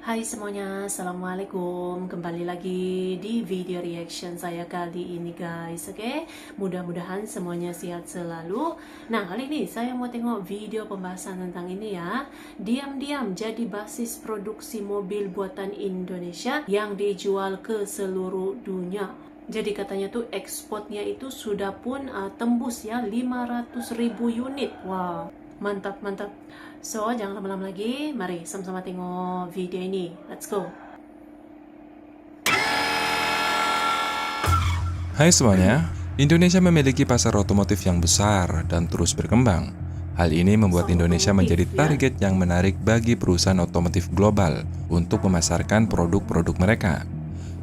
Hai semuanya, Assalamualaikum. Kembali lagi di video reaction saya kali ini guys. Oke, mudah-mudahan semuanya sehat selalu. Nah, kali ini saya mau tengok video pembahasan tentang ini ya. Diam-diam jadi basis produksi mobil buatan Indonesia yang dijual ke seluruh dunia. Jadi katanya tuh ekspornya itu sudah pun tembus ya 500.000 unit. Wow, mantap mantap. So, jangan lama-lama lagi. Mari sama-sama tengok video ini. Let's go. Hai semuanya, Indonesia memiliki pasar otomotif yang besar dan terus berkembang. Hal ini membuat Indonesia menjadi target yang menarik bagi perusahaan otomotif global untuk memasarkan produk-produk mereka.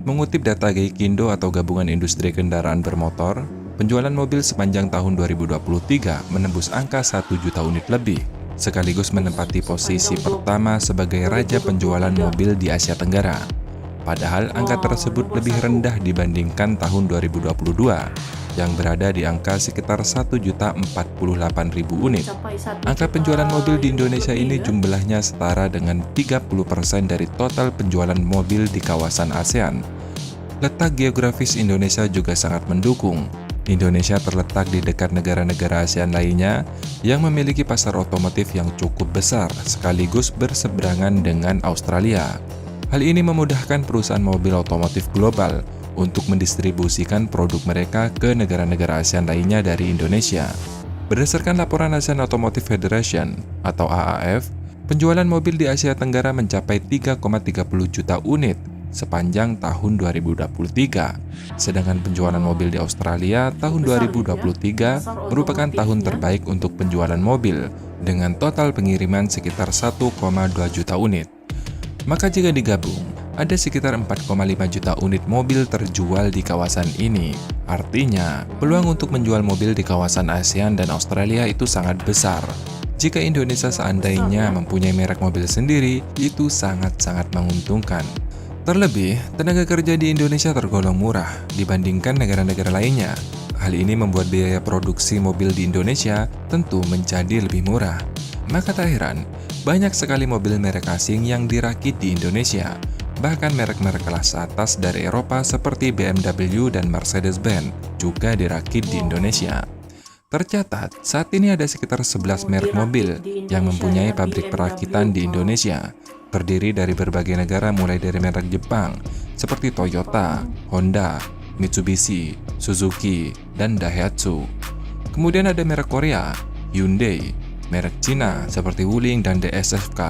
Mengutip data Gaikindo atau Gabungan Industri Kendaraan Bermotor, penjualan mobil sepanjang tahun 2023 menembus angka 1 juta unit lebih, sekaligus menempati posisi pertama sebagai raja penjualan mobil di Asia Tenggara. Padahal angka tersebut lebih rendah dibandingkan tahun 2022 yang berada di angka sekitar 1.048.000 unit. Angka penjualan mobil di Indonesia ini jumlahnya setara dengan 30% dari total penjualan mobil di kawasan ASEAN. Letak geografis Indonesia juga sangat mendukung. Indonesia terletak di dekat negara-negara ASEAN lainnya yang memiliki pasar otomotif yang cukup besar sekaligus berseberangan dengan Australia. Hal ini memudahkan perusahaan mobil otomotif global untuk mendistribusikan produk mereka ke negara-negara ASEAN lainnya dari Indonesia. Berdasarkan laporan ASEAN Automotive Federation atau AAF, penjualan mobil di Asia Tenggara mencapai 3,30 juta unit sepanjang tahun 2023. Sedangkan penjualan mobil di Australia tahun 2023 merupakan tahun terbaik untuk penjualan mobil dengan total pengiriman sekitar 1,2 juta unit. Maka jika digabung, ada sekitar 4,5 juta unit mobil terjual di kawasan ini. Artinya, peluang untuk menjual mobil di kawasan ASEAN dan Australia itu sangat besar. Jika Indonesia seandainya mempunyai merek mobil sendiri, itu sangat-sangat menguntungkan. Terlebih, tenaga kerja di Indonesia tergolong murah dibandingkan negara-negara lainnya. Hal ini membuat biaya produksi mobil di Indonesia tentu menjadi lebih murah. Maka tak heran, banyak sekali mobil merek asing yang dirakit di Indonesia. Bahkan merek-merek kelas atas dari Eropa seperti BMW dan Mercedes-Benz juga dirakit di Indonesia. Tercatat, saat ini ada sekitar 11 merek mobil yang mempunyai pabrik perakitan di Indonesia. Terdiri dari berbagai negara mulai dari merek Jepang seperti Toyota, Honda, Mitsubishi, Suzuki, dan Daihatsu. Kemudian ada merek Korea, Hyundai, merek Cina seperti Wuling dan DSFK.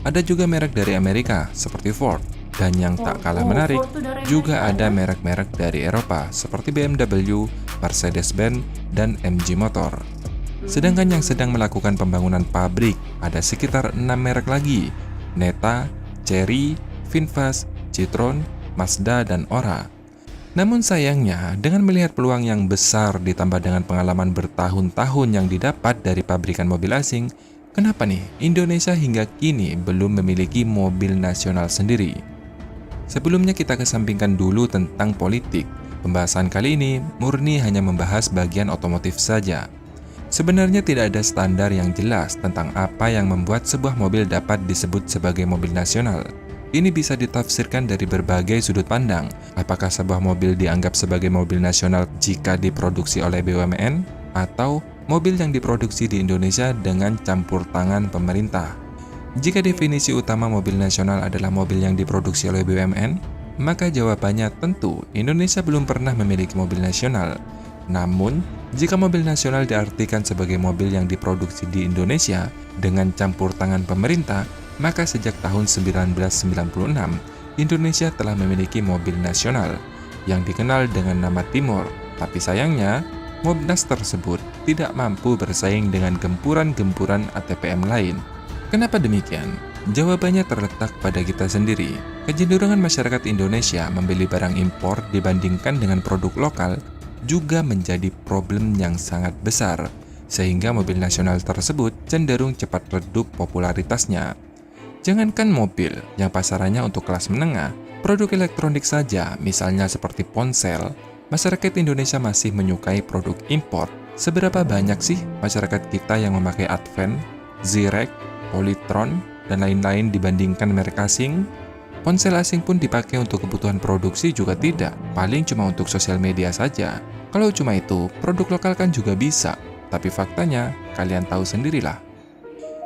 Ada juga merek dari Amerika seperti Ford. Dan yang tak kalah menarik, juga ada merek-merek dari Eropa seperti BMW, Mercedes-Benz, dan MG Motor. Sedangkan yang sedang melakukan pembangunan pabrik ada sekitar 6 merek lagi, Neta, Chery, Vinfast, Citroen, Mazda, dan Ora. Namun sayangnya, dengan melihat peluang yang besar ditambah dengan pengalaman bertahun-tahun yang didapat dari pabrikan mobil asing, kenapa nih Indonesia hingga kini belum memiliki mobil nasional sendiri? Sebelumnya kita kesampingkan dulu tentang politik. Pembahasan kali ini murni hanya membahas bagian otomotif saja. Sebenarnya tidak ada standar yang jelas tentang apa yang membuat sebuah mobil dapat disebut sebagai mobil nasional. Ini bisa ditafsirkan dari berbagai sudut pandang. Apakah sebuah mobil dianggap sebagai mobil nasional jika diproduksi oleh BUMN, atau mobil yang diproduksi di Indonesia dengan campur tangan pemerintah? Jika definisi utama mobil nasional adalah mobil yang diproduksi oleh BUMN, maka jawabannya tentu Indonesia belum pernah memiliki mobil nasional. Namun, jika mobil nasional diartikan sebagai mobil yang diproduksi di Indonesia dengan campur tangan pemerintah, maka sejak tahun 1996, Indonesia telah memiliki mobil nasional yang dikenal dengan nama Timor. Tapi sayangnya, Mobnas tersebut tidak mampu bersaing dengan gempuran-gempuran ATPM lain. Kenapa demikian? Jawabannya terletak pada kita sendiri. Kecenderungan masyarakat Indonesia membeli barang impor dibandingkan dengan produk lokal juga menjadi problem yang sangat besar, sehingga mobil nasional tersebut cenderung cepat redup popularitasnya. Jangankan mobil yang pasarannya untuk kelas menengah, produk elektronik saja, misalnya seperti ponsel, masyarakat Indonesia masih menyukai produk impor. Seberapa banyak sih masyarakat kita yang memakai Advent, Zirek, Polytron, dan lain-lain dibandingkan merek asing? Ponsel asing pun dipakai untuk kebutuhan produksi juga tidak, paling cuma untuk sosial media saja. Kalau cuma itu, produk lokal kan juga bisa, tapi faktanya kalian tahu sendirilah.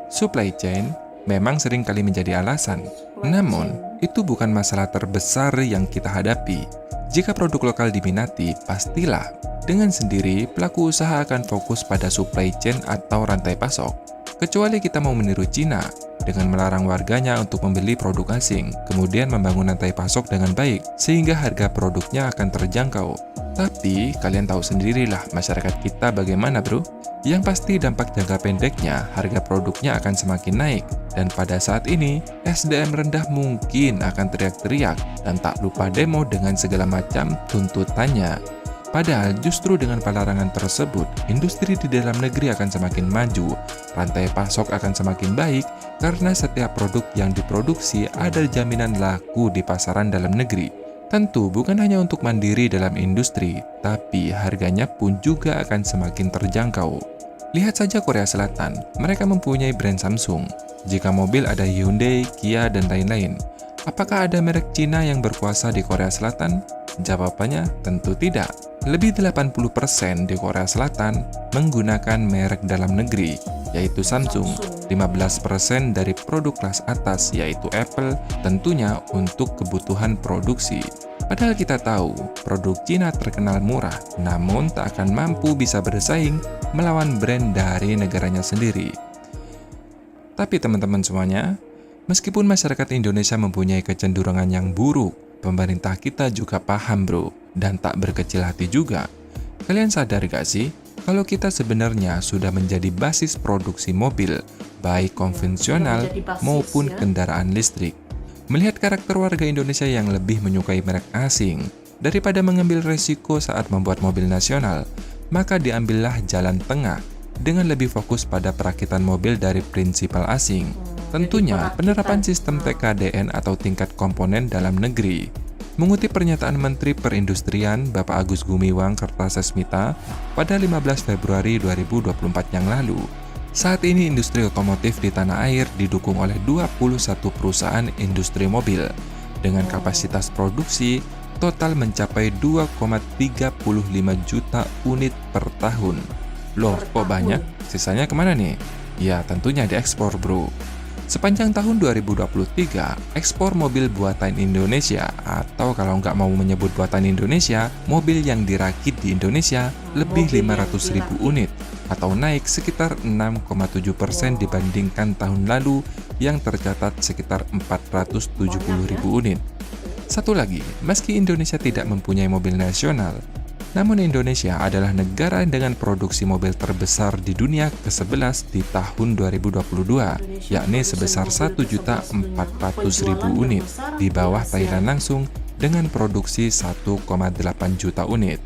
Supply chain memang sering kali menjadi alasan, namun itu bukan masalah terbesar yang kita hadapi. Jika produk lokal diminati, pastilah dengan sendiri pelaku usaha akan fokus pada supply chain atau rantai pasok. Kecuali kita mau meniru Cina dengan melarang warganya untuk membeli produk asing, kemudian membangun rantai pasok dengan baik sehingga harga produknya akan terjangkau. Tapi kalian tahu sendirilah masyarakat kita bagaimana, bro. Yang pasti dampak jangka pendeknya harga produknya akan semakin naik, dan pada saat ini SDM rendah mungkin akan teriak-teriak dan tak lupa demo dengan segala macam tuntutannya. Padahal justru dengan pelarangan tersebut, industri di dalam negeri akan semakin maju, rantai pasok akan semakin baik karena setiap produk yang diproduksi ada jaminan laku di pasaran dalam negeri. Tentu bukan hanya untuk mandiri dalam industri, tapi harganya pun juga akan semakin terjangkau. Lihat saja Korea Selatan, mereka mempunyai brand Samsung. Jika mobil ada Hyundai, Kia, dan lain-lain. Apakah ada merek Cina yang berkuasa di Korea Selatan? Jawabannya tentu tidak. Lebih 80% di Korea Selatan menggunakan merek dalam negeri, yaitu Samsung. 15% dari produk kelas atas, yaitu Apple, tentunya untuk kebutuhan produksi. Padahal kita tahu, produk Cina terkenal murah, namun tak akan mampu bisa bersaing melawan brand dari negaranya sendiri. Tapi teman-teman semuanya, meskipun masyarakat Indonesia mempunyai kecenderungan yang buruk, pemerintah kita juga paham, bro, dan tak berkecil hati juga. Kalian sadar gak sih, kalau kita sebenarnya sudah menjadi basis produksi mobil, baik konvensional maupun kendaraan listrik. Melihat karakter warga Indonesia yang lebih menyukai merek asing, daripada mengambil resiko saat membuat mobil nasional, maka diambillah jalan tengah dengan lebih fokus pada perakitan mobil dari prinsipal asing. Tentunya penerapan sistem TKDN atau tingkat komponen dalam negeri. Mengutip pernyataan Menteri Perindustrian Bapak Agus Gumiwang Kertasasmita pada 15 Februari 2024 yang lalu, saat ini industri otomotif di tanah air didukung oleh 21 perusahaan industri mobil dengan kapasitas produksi total mencapai 2,35 juta unit per tahun. Loh, kok banyak? Sisanya kemana nih? Ya, tentunya diekspor, bro. Sepanjang tahun 2023, ekspor mobil buatan Indonesia, atau kalau nggak mau menyebut buatan Indonesia, mobil yang dirakit di Indonesia lebih 500.000 unit, atau naik sekitar 6,7% dibandingkan tahun lalu yang tercatat sekitar 470.000 unit. Satu lagi, meski Indonesia tidak mempunyai mobil nasional, namun Indonesia adalah negara dengan produksi mobil terbesar di dunia ke-11 di tahun 2022, yakni sebesar 1.400.000 unit, di bawah Thailand langsung dengan produksi 1,8 juta unit.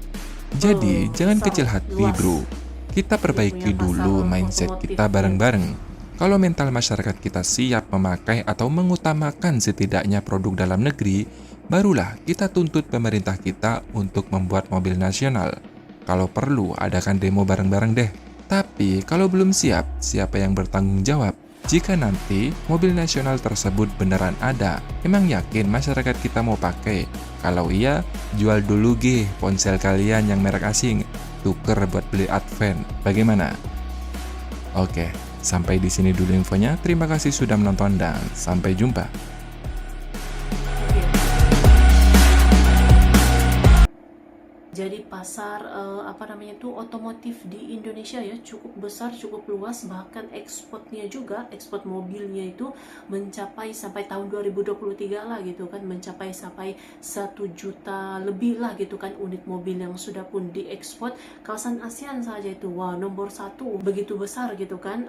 Jadi, jangan kecil hati, bro. Kita perbaiki dulu mindset kita bareng-bareng. Kalau mental masyarakat kita siap memakai atau mengutamakan setidaknya produk dalam negeri, barulah kita tuntut pemerintah kita untuk membuat mobil nasional. Kalau perlu, adakan demo bareng-bareng deh. Tapi kalau belum siap, siapa yang bertanggung jawab? Jika nanti mobil nasional tersebut beneran ada, emang yakin masyarakat kita mau pakai? Kalau iya, jual dulu ponsel kalian yang merek asing. Tuker buat beli Advent. Bagaimana? Oke, sampai di sini dulu infonya. Terima kasih sudah menonton dan sampai jumpa. Jadi pasar otomotif di Indonesia ya cukup besar, cukup luas, bahkan ekspornya juga, ekspor mobilnya itu mencapai sampai tahun 2023 lah gitu kan, mencapai sampai 1 juta lebih lah gitu kan unit mobil yang sudah pun diekspor. Kawasan ASEAN saja itu wah nomor 1, begitu besar gitu kan.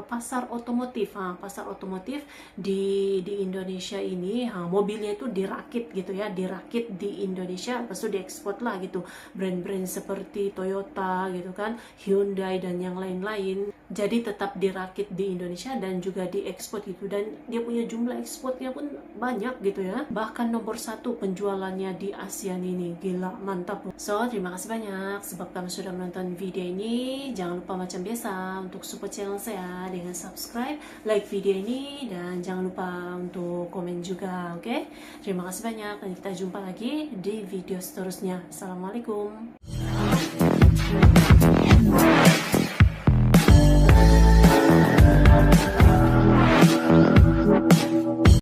Pasar otomotif, pasar otomotif di Indonesia ini, mobilnya itu dirakit gitu ya, dirakit di Indonesia Indonesia, pas itu diekspor lah gitu, brand-brand seperti Toyota gitu kan, Hyundai dan yang lain-lain. Jadi tetap dirakit di Indonesia dan juga diekspor gitu, dan dia punya jumlah ekspornya pun banyak gitu ya, bahkan nomor 1 penjualannya di ASEAN ini. Gila, mantap. So terima kasih banyak sebab kamu sudah menonton video ini. Jangan lupa macam biasa untuk support channel saya dengan subscribe, like video ini, dan jangan lupa untuk komen juga, oke? Terima kasih banyak dan kita jumpa lagi di video seterusnya. Assalamualaikum.